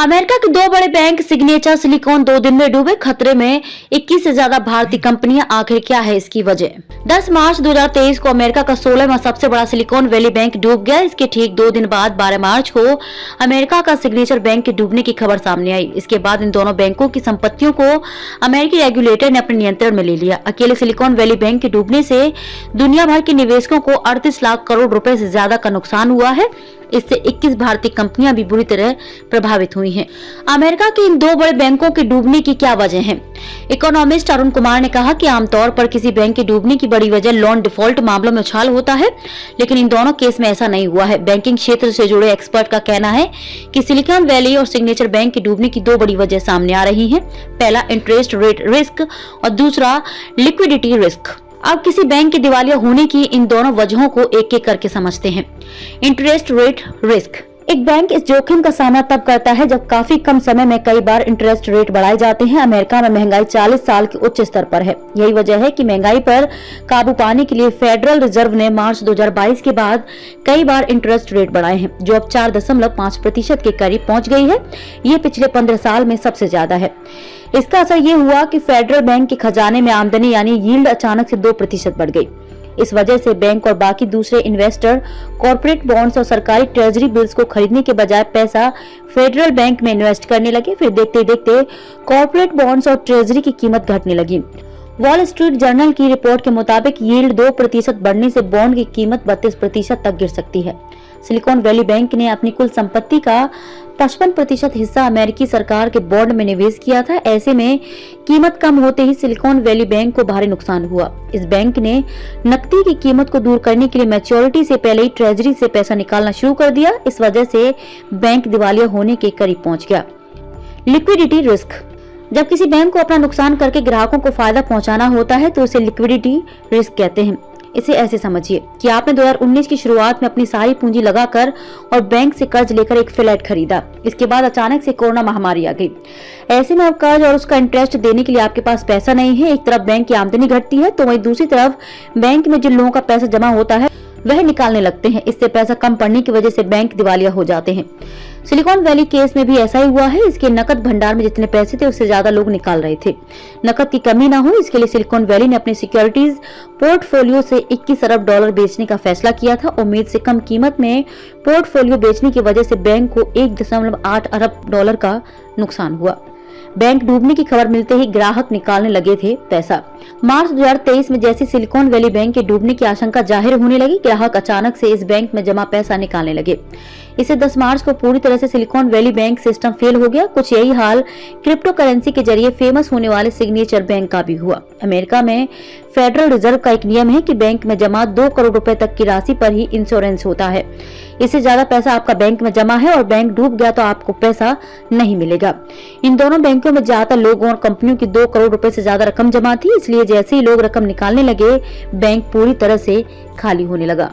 America के दो बड़े बैंक सिग्नेचर सिलिकॉन 2 दिन में डूबे। खतरे में 21 से ज्यादा भारतीय कंपनियां। आखिर क्या है इसकी वजह? 10 मार्च 2023 को अमेरिका का 16वां सबसे बड़ा सिलिकॉन वैली बैंक डूब गया। इसके ठीक 2 दिन बाद 12 मार्च को अमेरिका का सिग्नेचर बैंक के डूबने की खबर सामने आई। इसके बाद इन दोनों बैंकों की संपत्तियों को अमेरिकी रेगुलेटर ने अपने नियंत्रण में ले लिया। अकेले सिलिकॉन वैली बैंक के डूबने से दुनिया भर के निवेशकों को 38 लाख करोड़ रुपए से ज्यादा का नुकसान हुआ है। इससे 21 भारतीय कंपनियां भी बुरी तरह प्रभावित हुई हैं। अमेरिका के इन दो बड़े बैंकों के डूबने की क्या वजह है? इकोनॉमिस्ट अरुण कुमार ने कहा कि आमतौर पर किसी बैंक के डूबने की बड़ी वजह लोन डिफॉल्ट मामलों में उछाल होता है, लेकिन इन दोनों केस में ऐसा नहीं हुआ है। बैंकिंग क्षेत्र से जुड़े एक्सपर्ट का कहना है कि सिलिकॉन वैली और सिग्नेचर बैंक के डूबने की दो बड़ी वजह सामने आ रही है। पहला इंटरेस्ट रेट रिस्क और दूसरा लिक्विडिटी रिस्क। अब किसी बैंक के दिवालिया होने की इन दोनों वजहों को एक एक करके समझते हैं। Interest rate risk. एक बैंक इस जोखिम का सामना तब करता है जब काफी कम समय में कई बार इंटरेस्ट रेट बढ़ाए जाते हैं। अमेरिका में महंगाई 40 साल के उच्च स्तर पर है। यही वजह है कि महंगाई पर काबू पाने के लिए फेडरल रिजर्व ने मार्च 2022 के बाद कई बार इंटरेस्ट रेट बढ़ाए हैं, जो अब 4.5% के करीब पहुंच गई है। ये पिछले 15 साल में सबसे ज्यादा है। इसका असर ये हुआ कि फेडरल बैंक के खजाने में आमदनी यानी यील्ड अचानक से 2% बढ़ गई। इस वजह से बैंक और बाकी दूसरे इन्वेस्टर कॉर्पोरेट बॉन्ड्स और सरकारी ट्रेजरी बिल्स को खरीदने के बजाय पैसा फेडरल बैंक में इन्वेस्ट करने लगे। फिर देखते देखते कॉर्पोरेट बॉन्ड्स और ट्रेजरी की कीमत घटने लगी। वॉल स्ट्रीट जर्नल की रिपोर्ट के मुताबिक यील्ड 2% बढ़ने से बॉन्ड की कीमत 32% तक गिर सकती है। सिलिकॉन वैली बैंक ने अपनी कुल संपत्ति का 55% हिस्सा अमेरिकी सरकार के बॉन्ड में निवेश किया था। ऐसे में कीमत कम होते ही सिलिकॉन वैली बैंक को भारी नुकसान हुआ। इस बैंक ने नकदी की कीमत को दूर करने के लिए मैच्योरिटी से पहले ही ट्रेजरी से पैसा निकालना शुरू कर दिया। इस वजह से बैंक दिवालिया होने के करीब पहुंच गया। Liquidity risk. जब किसी बैंक को अपना नुकसान करके ग्राहकों को फायदा पहुंचाना होता है तो उसे लिक्विडिटी रिस्क कहते हैं। इसे ऐसे समझिए कि आपने 2019 की शुरुआत में अपनी सारी पूंजी लगाकर और बैंक से कर्ज लेकर एक फ्लैट खरीदा। इसके बाद अचानक से कोरोना महामारी आ गई। ऐसे में अब कर्ज और उसका इंटरेस्ट देने के लिए आपके पास पैसा नहीं है। एक तरफ बैंक की आमदनी घटती है तो वहीं दूसरी तरफ बैंक में जिन लोगों का पैसा जमा होता है वह निकालने लगते हैं। इससे पैसा कम पड़ने की वजह से बैंक दिवालिया हो जाते हैं। सिलिकॉन वैली केस में भी ऐसा ही हुआ है। इसके नकद भंडार में जितने पैसे थे उससे ज्यादा लोग निकाल रहे थे। नकद की कमी ना हो इसके लिए सिलिकॉन वैली ने अपने सिक्योरिटीज पोर्टफोलियो से 21 अरब डॉलर बेचने का फैसला किया था। उम्मीद से कम कीमत में पोर्टफोलियो बेचने की वजह से बैंक को 1.8 अरब डॉलर का नुकसान हुआ। बैंक डूबने की खबर मिलते ही ग्राहक निकालने लगे थे पैसा। मार्च 2023 में जैसे सिलिकॉन वैली बैंक के डूबने की आशंका जाहिर होने लगी, ग्राहक अचानक से इस बैंक में जमा पैसा निकालने लगे। इसे 10 मार्च को पूरी तरह से silicon valley bank system fail हो गया। कुछ यही हाल क्रिप्टो करेंसी के जरिए फेमस होने वाले सिग्नेचर बैंक का भी हुआ। अमेरिका में फेडरल रिजर्व का एक नियम है कि बैंक में जमा 2 करोड़ रुपए तक की राशि पर ही इंश्योरेंस होता है। इससे ज्यादा पैसा आपका बैंक में जमा है और बैंक डूब गया तो आपको पैसा नहीं मिलेगा। इन दोनों बैंकों में ज्यादातर लोगों और कंपनियों की 2 करोड़ रुपए से ज्यादा रकम जमा थी। इसलिए जैसे ही लोग रकम निकालने लगे बैंक पूरी तरह से खाली होने लगा।